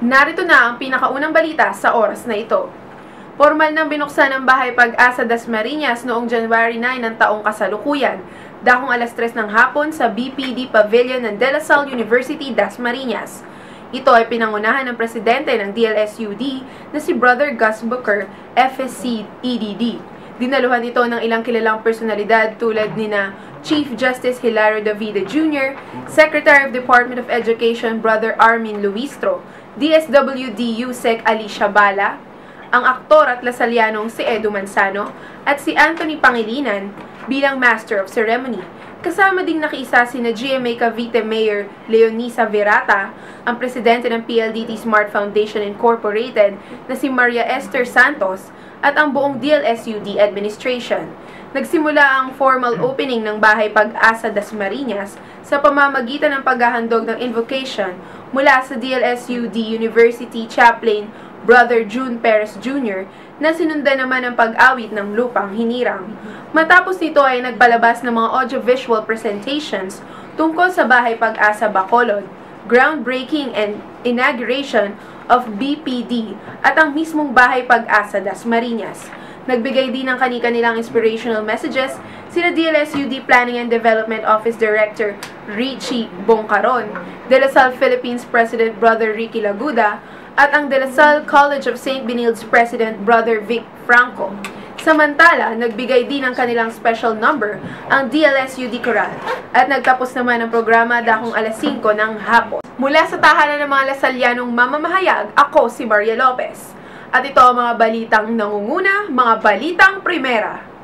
Narito na ang pinakaunang balita sa oras na ito. Formal nang binuksan ang Bahay Pag-asa Dasmariñas noong January 9 ng taong kasalukuyan, dakong alas 3 ng hapon sa BPD Pavilion ng De La Salle University, Dasmariñas. Ito ay pinangunahan ng presidente ng DLSUD na si Brother Gus Booker, FSC EDD. Dinaluhan ito ng ilang kilalang personalidad tulad nina Chief Justice Hilario Davide Jr., Secretary of Department of Education Brother Armin Luistro, DSWD USEC Alicia Bala, ang aktor at lasalyanong si Edu Manzano, at si Anthony Pangilinan bilang Master of Ceremony. Kasama ding nakiisa sina GMA Cavite Mayor Leonisa Virata, ang presidente ng PLDT Smart Foundation Incorporated na si Maria Esther Santos, at ang buong DLSUD administration. Nagsimula ang formal opening ng Bahay Pag-asa Dasmariñas sa pamamagitan ng paghahandog ng invocation mula sa DLSUD University Chaplain Brother June Perez Jr. na sinundan naman ng pag-awit ng Lupang Hinirang. Matapos nito ay nagpalabas ng mga audiovisual presentations tungkol sa Bahay Pag-asa Bacolod, groundbreaking and inauguration of BPD at ang mismong Bahay Pag-asa Dasmariñas. Nagbigay din ng kani-kanilang inspirational messages sina DLSUD Planning and Development Office Director Richie Bongcaron, De La Salle Philippines President Brother Ricky Laguda, at ang De La Salle College of St. Benilde's President Brother Vic Franco. Samantala, nagbigay din ng kanilang special number ang DLSUD Choral at nagtapos naman ang programa dakong alas 5 ng hapon. Mula sa tahanan ng mga lasalyanong mamamahayag, ako si Maria Lopez. At ito ang mga balitang nangunguna, mga balitang primera.